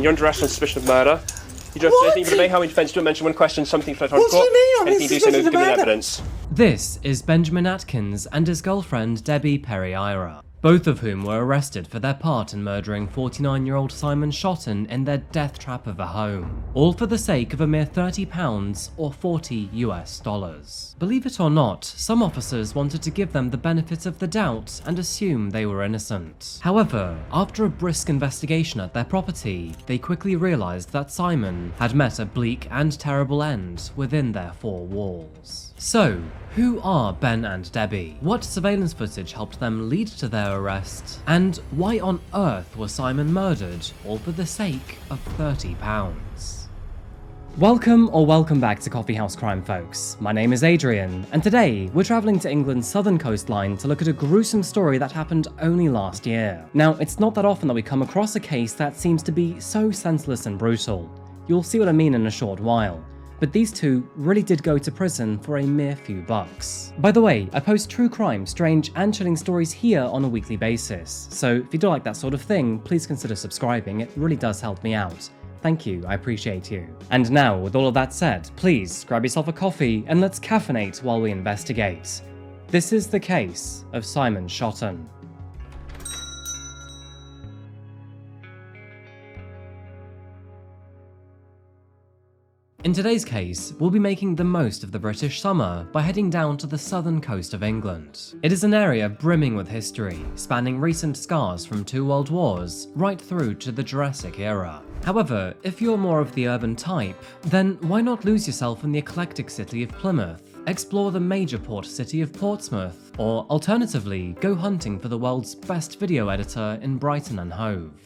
you're under arrest on suspicion of murder. You just anything but obey how in defence don't mention one question, something for the court. What do you mean? Anything you do so no given evidence. This is Benjamin Atkins and his girlfriend Debbie Pereira, both of whom were arrested for their part in murdering 49-year-old Simon Shotton in their death trap of a home, all for the sake of a mere £30 or $40 US. Believe it or not, some officers wanted to give them the benefit of the doubt and assume they were innocent. However, after a brisk investigation at their property, they quickly realised that Simon had met a bleak and terrible end within their four walls. So, who are Ben and Debbie? What surveillance footage helped them lead to their arrest? And why on earth was Simon murdered, all for the sake of £30? Welcome back to Coffeehouse Crime, folks. My name is Adrian, and today we're travelling to England's southern coastline to look at a gruesome story that happened only last year. Now, it's not that often that we come across a case that seems to be so senseless and brutal. You'll see what I mean in a short while. But these two really did go to prison for a mere few bucks. By the way, I post true crime, strange and chilling stories here on a weekly basis, so if you do like that sort of thing, please consider subscribing, it really does help me out. Thank you, I appreciate you. And now, with all of that said, please grab yourself a coffee and let's caffeinate while we investigate. This is the case of Simon Shotton. In today's case, we'll be making the most of the British summer by heading down to the southern coast of England. It is an area brimming with history, spanning recent scars from 2 world wars right through to the Jurassic era. However, if you're more of the urban type, then why not lose yourself in the eclectic city of Plymouth, explore the major port city of Portsmouth, or alternatively, go hunting for the world's best video editor in Brighton and Hove.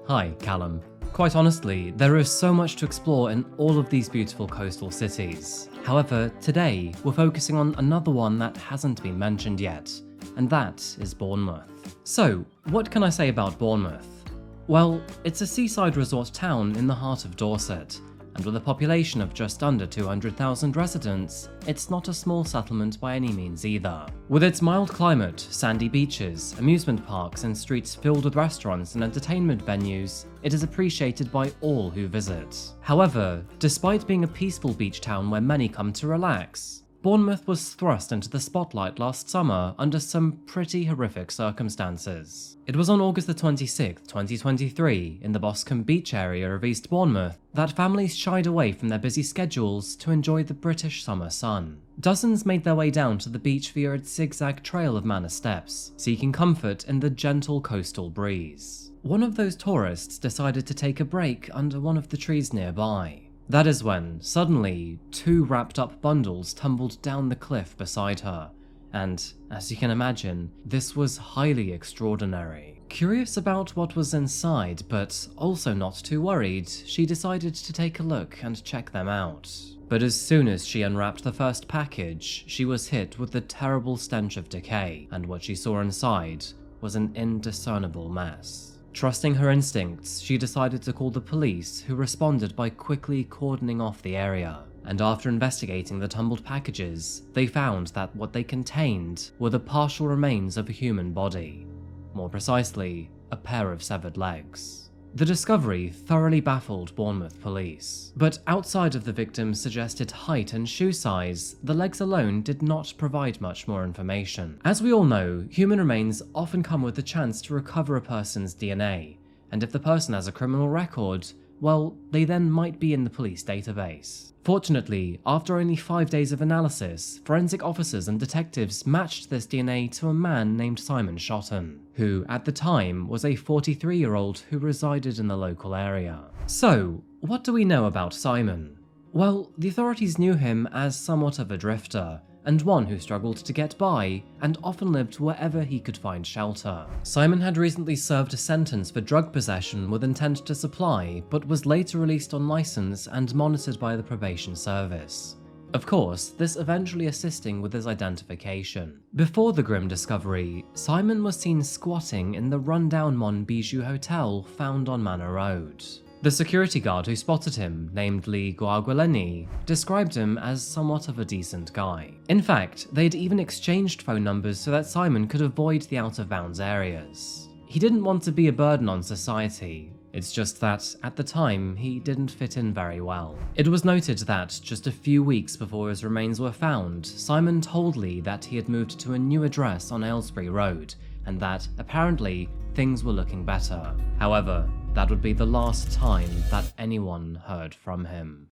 Hi, Callum. Quite honestly, there is so much to explore in all of these beautiful coastal cities. However, today we're focusing on another one that hasn't been mentioned yet, and that is Bournemouth. So, what can I say about Bournemouth? Well, it's a seaside resort town in the heart of Dorset, and with a population of just under 200,000 residents, it's not a small settlement by any means either. With its mild climate, sandy beaches, amusement parks and streets filled with restaurants and entertainment venues, it is appreciated by all who visit. However, despite being a peaceful beach town where many come to relax, Bournemouth was thrust into the spotlight last summer under some pretty horrific circumstances. It was on August the 26th, 2023, in the Boscombe Beach area of East Bournemouth, that families shied away from their busy schedules to enjoy the British summer sun. Dozens made their way down to the beach via its zigzag trail of manor steps, seeking comfort in the gentle coastal breeze. One of those tourists decided to take a break under one of the trees nearby. That is when, suddenly, 2 wrapped-up bundles tumbled down the cliff beside her, and, as you can imagine, this was highly extraordinary. Curious about what was inside, but also not too worried, she decided to take a look and check them out. But as soon as she unwrapped the first package, she was hit with the terrible stench of decay, and what she saw inside was an indiscernible mess. Trusting her instincts, she decided to call the police, who responded by quickly cordoning off the area. And after investigating the tumbled packages, they found that what they contained were the partial remains of a human body. More precisely, a pair of severed legs. The discovery thoroughly baffled Bournemouth police, but outside of the victim's suggested height and shoe size, the legs alone did not provide much more information. As we all know, human remains often come with the chance to recover a person's DNA, and if the person has a criminal record, well, they then might be in the police database. Fortunately, after only 5 days of analysis, forensic officers and detectives matched this DNA to a man named Simon Shotton, who at the time was a 43-year-old who resided in the local area. So, what do we know about Simon? Well, the authorities knew him as somewhat of a drifter, and one who struggled to get by, and often lived wherever he could find shelter. Simon had recently served a sentence for drug possession with intent to supply, but was later released on license and monitored by the probation service. Of course, this eventually assisting with his identification. Before the grim discovery, Simon was seen squatting in the rundown Mon Bijou Hotel found on Manor Road. The security guard who spotted him, named Lee Guagualeni, described him as somewhat of a decent guy. In fact, they'd even exchanged phone numbers so that Simon could avoid the out-of-bounds areas. He didn't want to be a burden on society. It's just that, at the time, he didn't fit in very well. It was noted that, just a few weeks before his remains were found, Simon told Lee that he had moved to a new address on Aylesbury Road, and that, apparently, things were looking better. However, that would be the last time that anyone heard from him.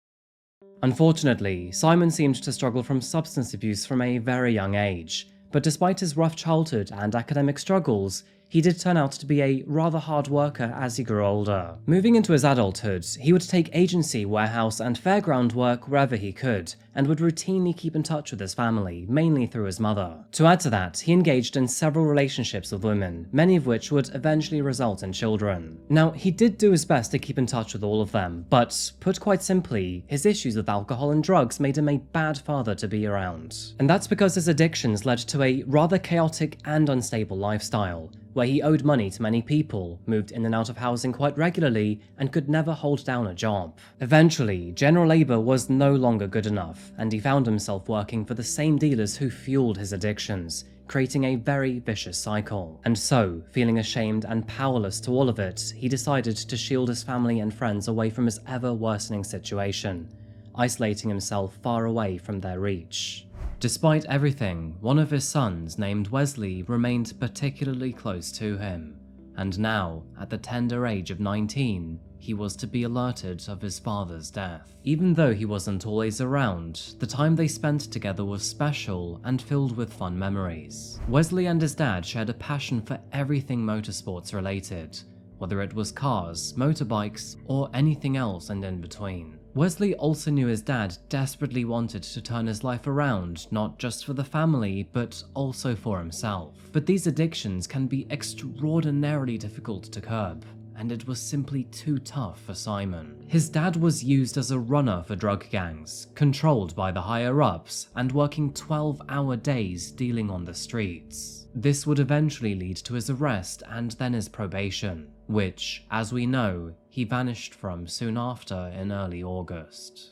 Unfortunately, Simon seemed to struggle from substance abuse from a very young age, but despite his rough childhood and academic struggles, he did turn out to be a rather hard worker as he grew older. Moving into his adulthood, he would take agency, warehouse, and fairground work wherever he could, and would routinely keep in touch with his family, mainly through his mother. To add to that, he engaged in several relationships with women, many of which would eventually result in children. Now, he did do his best to keep in touch with all of them, but, put quite simply, his issues with alcohol and drugs made him a bad father to be around. And that's because his addictions led to a rather chaotic and unstable lifestyle, where he owed money to many people, moved in and out of housing quite regularly, and could never hold down a job. Eventually, general labour was no longer good enough, and he found himself working for the same dealers who fueled his addictions, creating a very vicious cycle. And so, feeling ashamed and powerless to all of it, he decided to shield his family and friends away from his ever-worsening situation, isolating himself far away from their reach. Despite everything, one of his sons, named Wesley, remained particularly close to him, and now, at the tender age of 19, he was to be alerted of his father's death. Even though he wasn't always around, the time they spent together was special and filled with fun memories. Wesley and his dad shared a passion for everything motorsports related, whether it was cars, motorbikes, or anything else and in between. Wesley also knew his dad desperately wanted to turn his life around, not just for the family, but also for himself. But these addictions can be extraordinarily difficult to curb, and it was simply too tough for Simon. His dad was used as a runner for drug gangs, controlled by the higher-ups, and working 12-hour days dealing on the streets. This would eventually lead to his arrest and then his probation, which, as we know, he vanished from soon after in early August.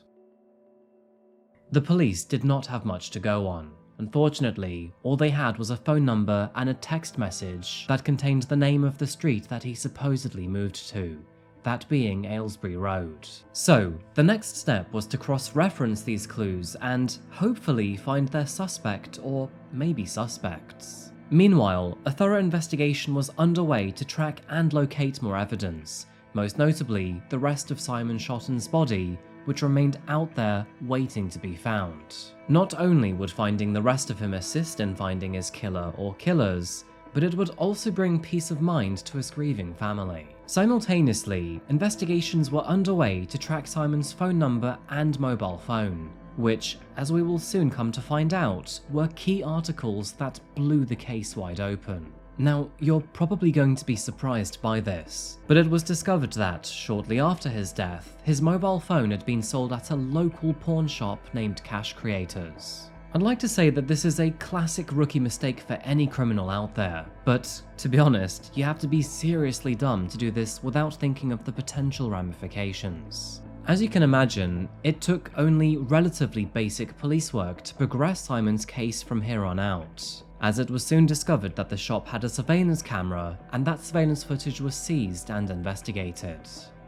The police did not have much to go on. Unfortunately, all they had was a phone number and a text message that contained the name of the street that he supposedly moved to, that being Aylesbury Road. So, the next step was to cross-reference these clues and hopefully find their suspect, or maybe suspects. Meanwhile, a thorough investigation was underway to track and locate more evidence, most notably the rest of Simon Shotton's body, which remained out there waiting to be found. Not only would finding the rest of him assist in finding his killer or killers, but it would also bring peace of mind to his grieving family. Simultaneously, investigations were underway to track Simon's phone number and mobile phone, which, as we will soon come to find out, were key articles that blew the case wide open. Now, you're probably going to be surprised by this, but it was discovered that, shortly after his death, his mobile phone had been sold at a local pawn shop named Cash Creators. I'd like to say that this is a classic rookie mistake for any criminal out there, but to be honest, you have to be seriously dumb to do this without thinking of the potential ramifications. As you can imagine, it took only relatively basic police work to progress Simon's case from here on out, as it was soon discovered that the shop had a surveillance camera, and that surveillance footage was seized and investigated.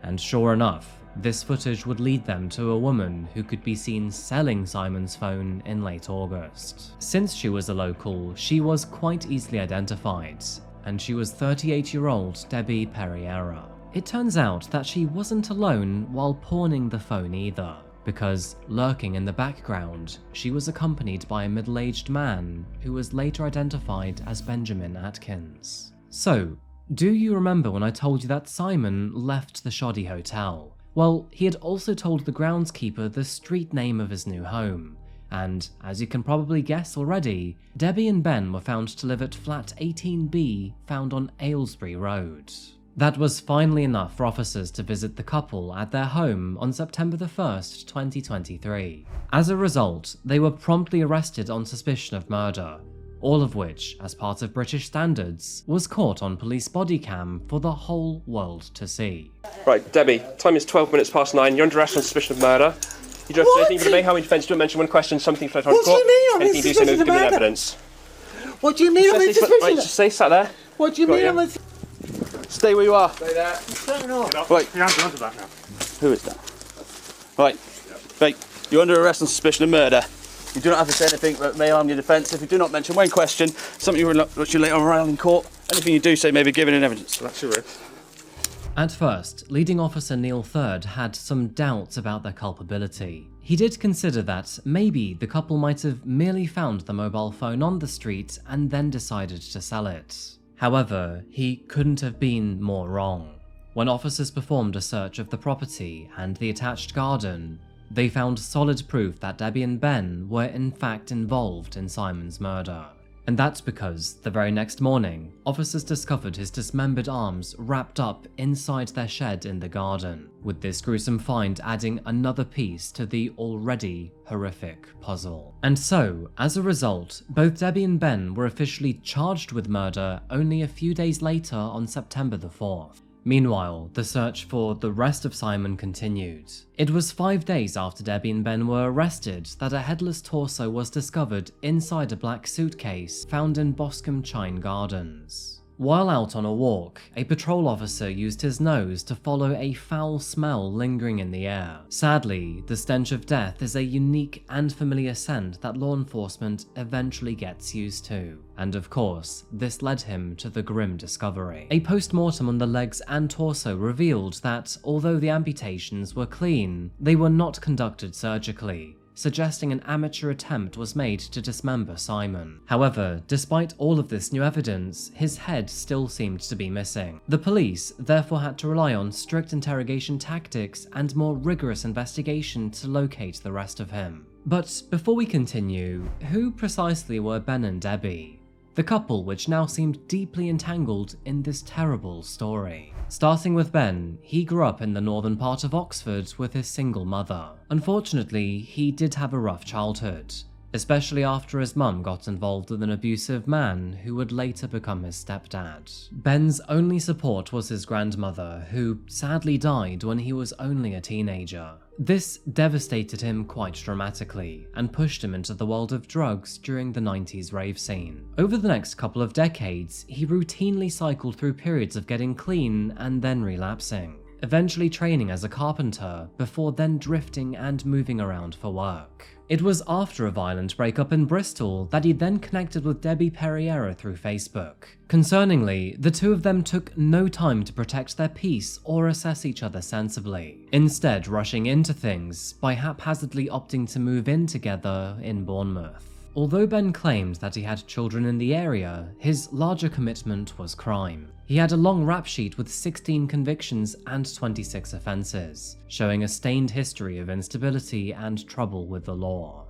And sure enough, this footage would lead them to a woman who could be seen selling Simon's phone in late August. Since she was a local, she was quite easily identified, and she was 38-year-old Debbie Pereira. It turns out that she wasn't alone while pawning the phone either, because lurking in the background, she was accompanied by a middle-aged man who was later identified as Benjamin Atkins. So, do you remember when I told you that Simon left the shoddy hotel? Well, he had also told the groundskeeper the street name of his new home, and as you can probably guess already, Debbie and Ben were found to live at flat 18B found on Aylesbury Road. That was finally enough for officers to visit the couple at their home on September the 1st, 2023. As a result, they were promptly arrested on suspicion of murder, all of which, as part of British standards, was caught on police body cam for the whole world to see. Right, Debbie, time is 12 minutes past 9. You're under arrest on suspicion of murder. You just anything for the main how defence to mention one question, something for the What do you mean I'm anything you do suspicion so of give me murder? evidence. What do you mean I'm in suspicion? Right, just stay sat there. What do you mean I'm in... Stay where you are. Stay there. Right. Your hands are onto that now. Who is that? Right. Right. You're under arrest on suspicion of murder. You do not have to say anything that may harm your defence. If you do not mention when questioned, something you will which you later on rely in court. Anything you do say may be given in evidence. So that's your risk. At first, leading officer Neil Third had some doubts about their culpability. He did consider that maybe the couple might have merely found the mobile phone on the street and then decided to sell it. However, he couldn't have been more wrong. When officers performed a search of the property and the attached garden, they found solid proof that Debbie and Ben were in fact involved in Simon's murder. And that's because, the very next morning, officers discovered his dismembered arms wrapped up inside their shed in the garden, with this gruesome find adding another piece to the already horrific puzzle. And so, as a result, both Debbie and Ben were officially charged with murder only a few days later on September the 4th. Meanwhile, the search for the rest of Simon continued. It was 5 days after Debbie and Ben were arrested that a headless torso was discovered inside a black suitcase found in Boscombe Chine Gardens. While out on a walk, a patrol officer used his nose to follow a foul smell lingering in the air. Sadly, the stench of death is a unique and familiar scent that law enforcement eventually gets used to. And of course, this led him to the grim discovery. A post-mortem on the legs and torso revealed that, although the amputations were clean, they were not conducted surgically, suggesting an amateur attempt was made to dismember Simon. However, despite all of this new evidence, his head still seemed to be missing. The police therefore had to rely on strict interrogation tactics and more rigorous investigation to locate the rest of him. But before we continue, who precisely were Ben and Debbie? The couple which now seemed deeply entangled in this terrible story. Starting with Ben, he grew up in the northern part of Oxford with his single mother. Unfortunately, he did have a rough childhood, especially after his mum got involved with an abusive man who would later become his stepdad. Ben's only support was his grandmother, who sadly died when he was only a teenager. This devastated him quite dramatically and pushed him into the world of drugs during the 90s rave scene. Over the next couple of decades, he routinely cycled through periods of getting clean and then relapsing, eventually training as a carpenter before then drifting and moving around for work. It was after a violent breakup in Bristol that he then connected with Debbie Pereira through Facebook. Concerningly, the two of them took no time to protect their peace or assess each other sensibly, instead rushing into things by haphazardly opting to move in together in Bournemouth. Although Ben claimed that he had children in the area, his larger commitment was crime. He had a long rap sheet with 16 convictions and 26 offences, showing a stained history of instability and trouble with the law.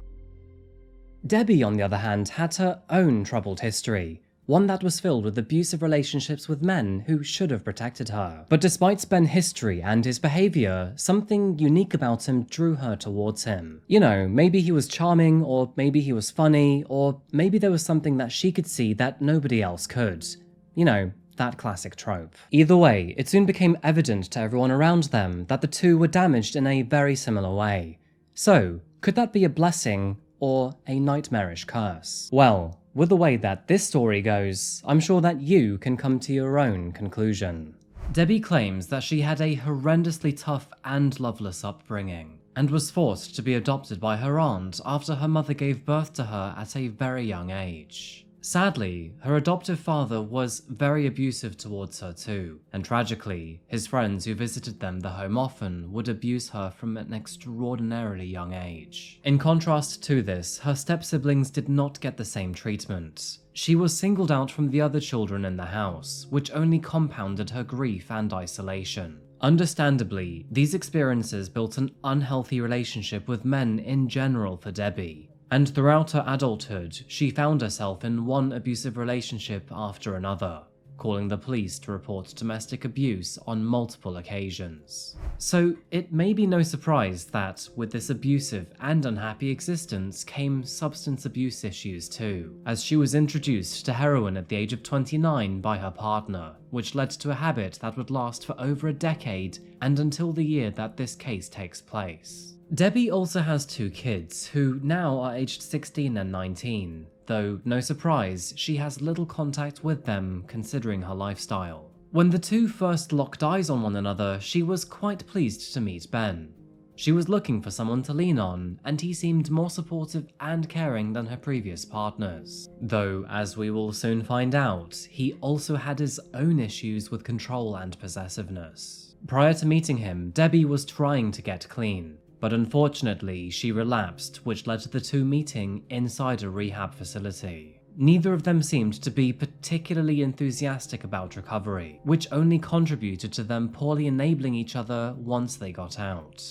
Debbie, on the other hand, had her own troubled history, one that was filled with abusive relationships with men who should have protected her. But despite Ben's history and his behaviour, something unique about him drew her towards him. You know, maybe he was charming, or maybe he was funny, or maybe there was something that she could see that nobody else could. You know, that classic trope. Either way, it soon became evident to everyone around them that the two were damaged in a very similar way. So, could that be a blessing or a nightmarish curse? Well, with the way that this story goes, I'm sure that you can come to your own conclusion. Debbie claims that she had a horrendously tough and loveless upbringing, and was forced to be adopted by her aunt after her mother gave birth to her at a very young age. Sadly, her adoptive father was very abusive towards her too, and tragically, his friends who visited them the home often would abuse her from an extraordinarily young age. In contrast to this, her step-siblings did not get the same treatment. She was singled out from the other children in the house, which only compounded her grief and isolation. Understandably, these experiences built an unhealthy relationship with men in general for Debbie, and throughout her adulthood, she found herself in one abusive relationship after another, calling the police to report domestic abuse on multiple occasions. So it may be no surprise that, with this abusive and unhappy existence came substance abuse issues too, as she was introduced to heroin at the age of 29 by her partner, which led to a habit that would last for over a decade and until the year that this case takes place. Debbie also has 2 kids, who now are aged 16 and 19, though no surprise, she has little contact with them considering her lifestyle. When the two first locked eyes on one another, she was quite pleased to meet Ben. She was looking for someone to lean on, and he seemed more supportive and caring than her previous partners. Though, as we will soon find out, he also had his own issues with control and possessiveness. Prior to meeting him, Debbie was trying to get clean, but unfortunately she relapsed, which led to the two meeting inside a rehab facility. Neither of them seemed to be particularly enthusiastic about recovery, which only contributed to them poorly enabling each other once they got out.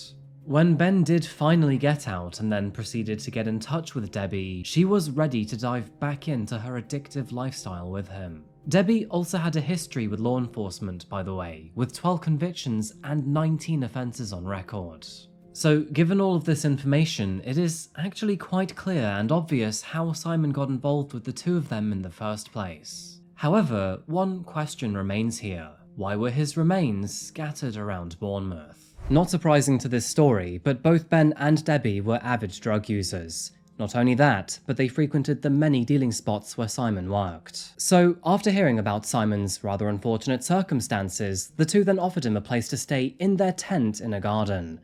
When Ben did finally get out and then proceeded to get in touch with Debbie, she was ready to dive back into her addictive lifestyle with him. Debbie also had a history with law enforcement, by the way, with 12 convictions and 19 offences on record. So, given all of this information, it is actually quite clear and obvious how Simon got involved with the two of them in the first place. However, one question remains here. Why were his remains scattered around Bournemouth? Not surprising to this story, but both Ben and Debbie were avid drug users. Not only that, but they frequented the many dealing spots where Simon worked. So, after hearing about Simon's rather unfortunate circumstances, the two then offered him a place to stay in their tent in a garden.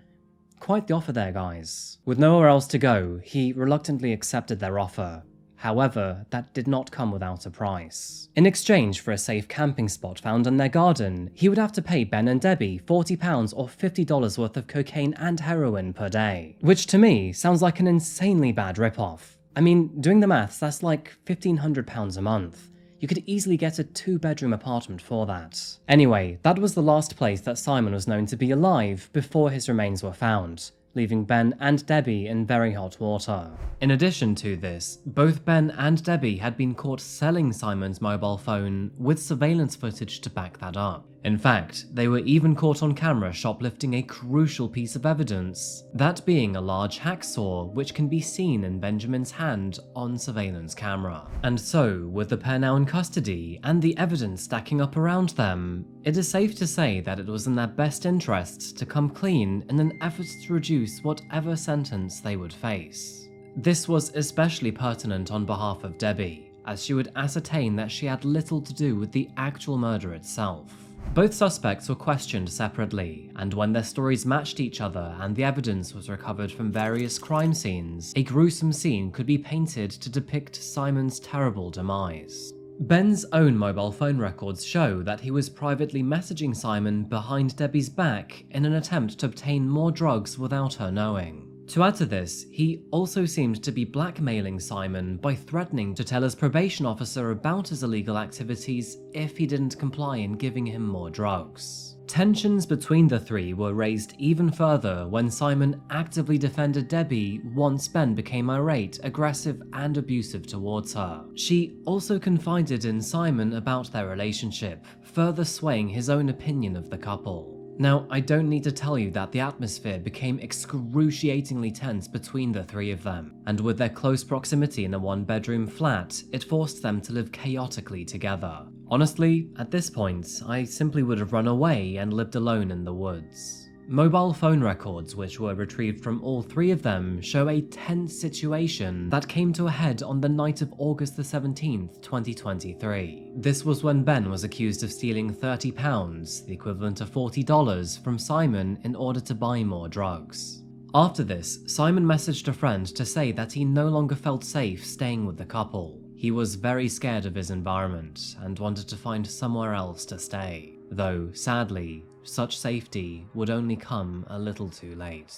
Quite the offer there, guys. With nowhere else to go, he reluctantly accepted their offer. However, that did not come without a price. In exchange for a safe camping spot found in their garden, he would have to pay Ben and Debbie £40 or $50 worth of cocaine and heroin per day. Which to me sounds like an insanely bad ripoff. I mean, doing the maths, that's like £1,500 a month. You could easily get a 2-bedroom apartment for that. Anyway, that was the last place that Simon was known to be alive before his remains were found, leaving Ben and Debbie in very hot water. In addition to this, both Ben and Debbie had been caught selling Simon's mobile phone with surveillance footage to back that up. In fact, they were even caught on camera shoplifting a crucial piece of evidence, that being a large hacksaw which can be seen in Benjamin's hand on surveillance camera. And so, with the pair now in custody and the evidence stacking up around them, it is safe to say that it was in their best interests to come clean in an effort to reduce whatever sentence they would face. This was especially pertinent on behalf of Debbie, as she would ascertain that she had little to do with the actual murder itself. Both suspects were questioned separately, and when their stories matched each other and the evidence was recovered from various crime scenes, a gruesome scene could be painted to depict Simon's terrible demise. Ben's own mobile phone records show that he was privately messaging Simon behind Debbie's back in an attempt to obtain more drugs without her knowing. To add to this, he also seemed to be blackmailing Simon by threatening to tell his probation officer about his illegal activities if he didn't comply in giving him more drugs. Tensions between the three were raised even further when Simon actively defended Debbie once Ben became irate, aggressive, and abusive towards her. She also confided in Simon about their relationship, further swaying his own opinion of the couple. Now, I don't need to tell you that the atmosphere became excruciatingly tense between the three of them, and with their close proximity in a 1-bedroom flat, it forced them to live chaotically together. Honestly, at this point, I simply would have run away and lived alone in the woods. Mobile phone records, which were retrieved from all three of them, show a tense situation that came to a head on the night of August the 17th, 2023. This was when Ben was accused of stealing £30, the equivalent of $40, from Simon in order to buy more drugs. After this, Simon messaged a friend to say that he no longer felt safe staying with the couple. He was very scared of his environment and wanted to find somewhere else to stay, though, sadly, such safety would only come a little too late.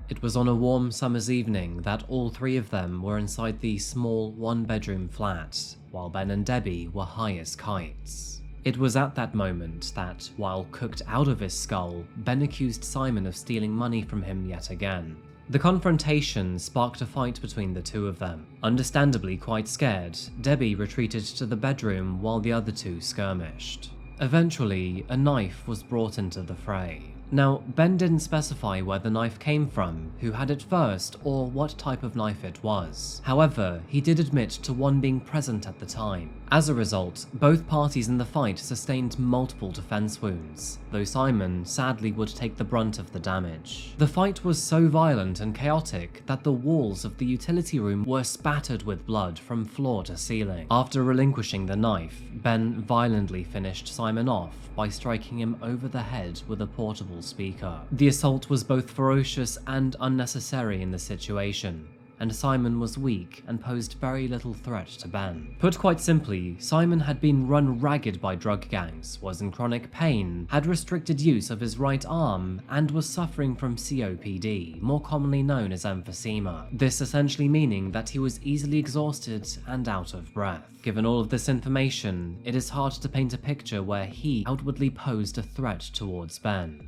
It was on a warm summer's evening that all three of them were inside the small 1-bedroom flat, while Ben and Debbie were high as kites. It was at that moment that, while cooked out of his skull, Ben accused Simon of stealing money from him yet again. The confrontation sparked a fight between the two of them. Understandably quite scared, Debbie retreated to the bedroom while the other two skirmished. Eventually, a knife was brought into the fray. Now, Ben didn't specify where the knife came from, who had it first, or what type of knife it was. However, he did admit to one being present at the time. As a result, both parties in the fight sustained multiple defense wounds, though Simon sadly would take the brunt of the damage. The fight was so violent and chaotic that the walls of the utility room were spattered with blood from floor to ceiling. After relinquishing the knife, Ben violently finished Simon off by striking him over the head with a portable speaker. The assault was both ferocious and unnecessary in the situation, and Simon was weak and posed very little threat to Ben. Put quite simply, Simon had been run ragged by drug gangs, was in chronic pain, had restricted use of his right arm, and was suffering from COPD, more commonly known as emphysema. This essentially meaning that he was easily exhausted and out of breath. Given all of this information, it is hard to paint a picture where he outwardly posed a threat towards Ben.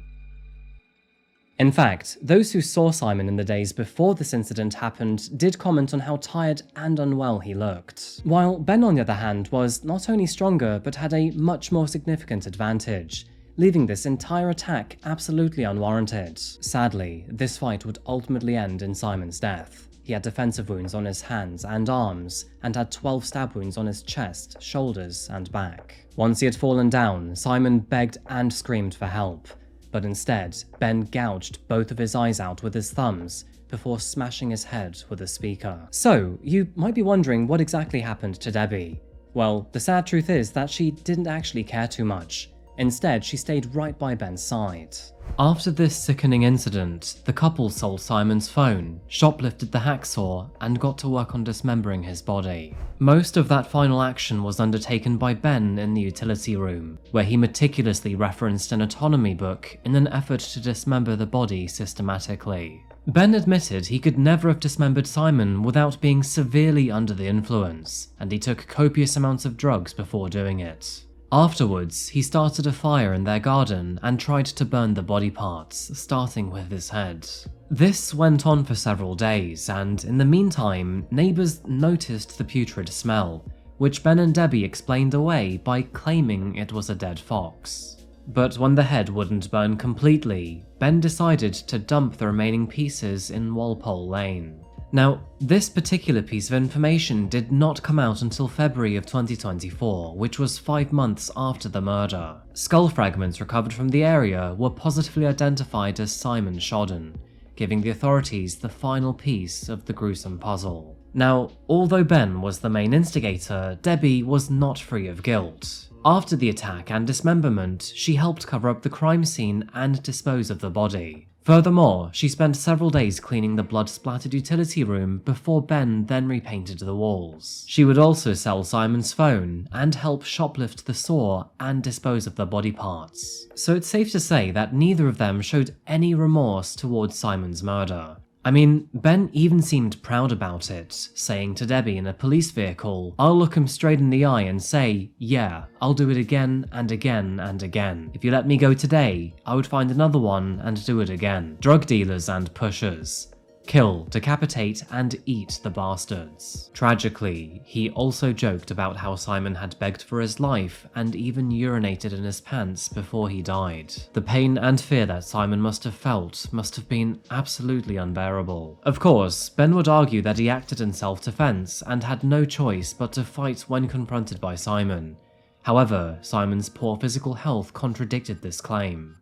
In fact, those who saw Simon in the days before this incident happened did comment on how tired and unwell he looked, while Ben, on the other hand, was not only stronger but had a much more significant advantage, leaving this entire attack absolutely unwarranted. Sadly, this fight would ultimately end in Simon's death. He had defensive wounds on his hands and arms, and had 12 stab wounds on his chest, shoulders, and back. Once he had fallen down, Simon begged and screamed for help, but instead, Ben gouged both of his eyes out with his thumbs before smashing his head with a speaker. So, you might be wondering what exactly happened to Debbie. Well, the sad truth is that she didn't actually care too much. Instead, she stayed right by Ben's side. After this sickening incident, the couple sold Simon's phone, shoplifted the hacksaw, and got to work on dismembering his body. Most of that final action was undertaken by Ben in the utility room, where he meticulously referenced an anatomy book in an effort to dismember the body systematically. Ben admitted he could never have dismembered Simon without being severely under the influence, and he took copious amounts of drugs before doing it. Afterwards, he started a fire in their garden and tried to burn the body parts, starting with his head. This went on for several days, and in the meantime, neighbours noticed the putrid smell, which Ben and Debbie explained away by claiming it was a dead fox. But when the head wouldn't burn completely, Ben decided to dump the remaining pieces in Walpole Lane. Now, this particular piece of information did not come out until February of 2024, which was 5 months after the murder. Skull fragments recovered from the area were positively identified as Simon Shotton, giving the authorities the final piece of the gruesome puzzle. Now, although Ben was the main instigator, Debbie was not free of guilt. After the attack and dismemberment, she helped cover up the crime scene and dispose of the body. Furthermore, she spent several days cleaning the blood-splattered utility room before Ben then repainted the walls. She would also sell Simon's phone and help shoplift the saw and dispose of the body parts. So it's safe to say that neither of them showed any remorse towards Simon's murder. I mean, Ben even seemed proud about it, saying to Debbie in a police vehicle, "I'll look him straight in the eye and say, yeah, I'll do it again and again and again. If you let me go today, I would find another one and do it again. Drug dealers and pushers. Kill, decapitate, and eat the bastards." Tragically, he also joked about how Simon had begged for his life and even urinated in his pants before he died. The pain and fear that Simon must have felt must have been absolutely unbearable. Of course, Ben would argue that he acted in self-defense and had no choice but to fight when confronted by Simon. However, Simon's poor physical health contradicted this claim.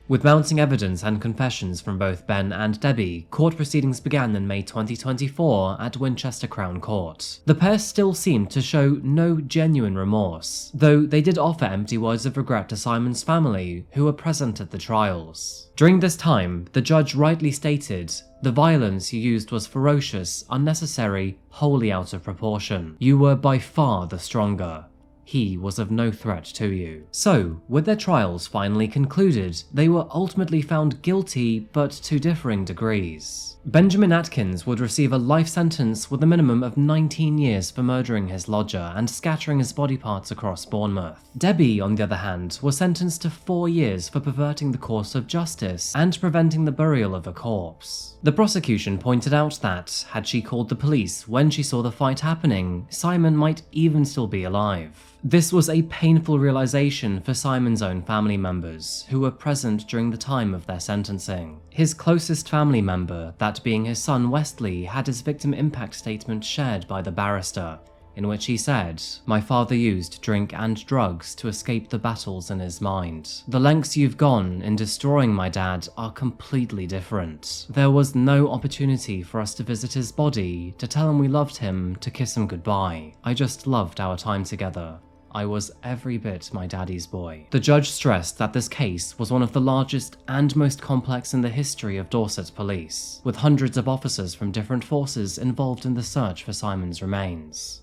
With mounting evidence and confessions from both Ben and Debbie, court proceedings began in May 2024 at Winchester Crown Court. The pair still seemed to show no genuine remorse, though they did offer empty words of regret to Simon's family, who were present at the trials. During this time, the judge rightly stated, "The violence you used was ferocious, unnecessary, wholly out of proportion. You were by far the stronger. He was of no threat to you." So, with their trials finally concluded, they were ultimately found guilty, but to differing degrees. Benjamin Atkins would receive a life sentence with a minimum of 19 years for murdering his lodger and scattering his body parts across Bournemouth. Debbie, on the other hand, was sentenced to 4 years for perverting the course of justice and preventing the burial of a corpse. The prosecution pointed out that, had she called the police when she saw the fight happening, Simon might even still be alive. This was a painful realization for Simon's own family members, who were present during the time of their sentencing. His closest family member, that being his son Wesley, had his victim impact statement shared by the barrister, in which he said, "My father used drink and drugs to escape the battles in his mind. The lengths you've gone in destroying my dad are completely different. There was no opportunity for us to visit his body, to tell him we loved him, to kiss him goodbye. I just loved our time together. I was every bit my daddy's boy." The judge stressed that this case was one of the largest and most complex in the history of Dorset police, with hundreds of officers from different forces involved in the search for Simon's remains.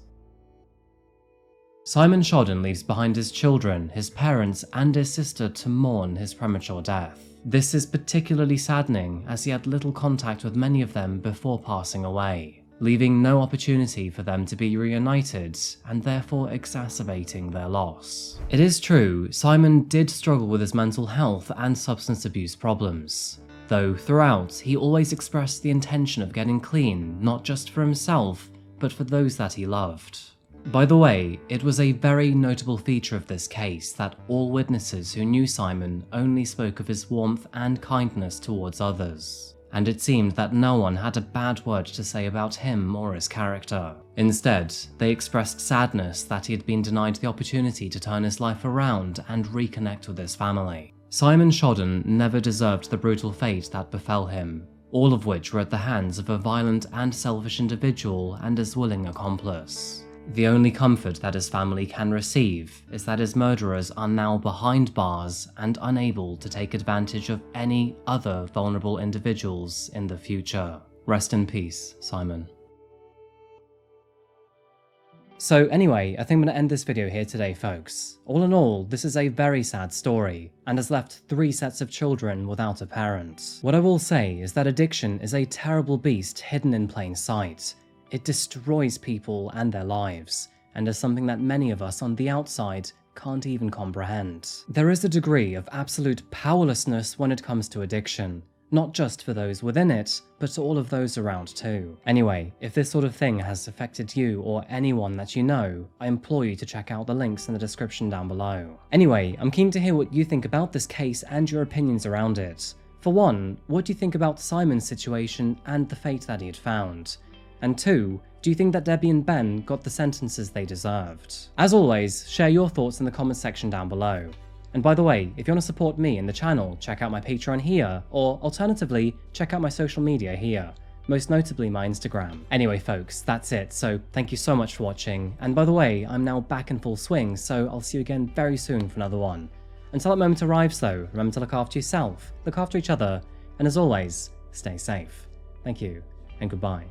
Simon Shotton leaves behind his children, his parents, and his sister to mourn his premature death. This is particularly saddening as he had little contact with many of them before passing away, leaving no opportunity for them to be reunited and therefore exacerbating their loss. It is true, Simon did struggle with his mental health and substance abuse problems, though throughout he always expressed the intention of getting clean, not just for himself, but for those that he loved. By the way, it was a very notable feature of this case that all witnesses who knew Simon only spoke of his warmth and kindness towards others, and it seemed that no one had a bad word to say about him or his character. Instead, they expressed sadness that he had been denied the opportunity to turn his life around and reconnect with his family. Simon Shotton never deserved the brutal fate that befell him, all of which were at the hands of a violent and selfish individual and his willing accomplice. The only comfort that his family can receive is that his murderers are now behind bars and unable to take advantage of any other vulnerable individuals in the future. Rest in peace, Simon. So anyway, I think I'm going to end this video here today, folks. All in all, this is a very sad story, and has left 3 sets of children without a parent. What I will say is that addiction is a terrible beast hidden in plain sight. It destroys people and their lives, and is something that many of us on the outside can't even comprehend. There is a degree of absolute powerlessness when it comes to addiction, not just for those within it, but to all of those around too. Anyway, if this sort of thing has affected you or anyone that you know, I implore you to check out the links in the description down below. Anyway, I'm keen to hear what you think about this case and your opinions around it. For one, what do you think about Simon's situation and the fate that he had found? And 2, do you think that Debbie and Ben got the sentences they deserved? As always, share your thoughts in the comments section down below. And by the way, if you want to support me and the channel, check out my Patreon here, or alternatively, check out my social media here, most notably my Instagram. Anyway folks, that's it, so thank you so much for watching, and by the way, I'm now back in full swing, so I'll see you again very soon for another one. Until that moment arrives though, remember to look after yourself, look after each other, and as always, stay safe. Thank you, and goodbye.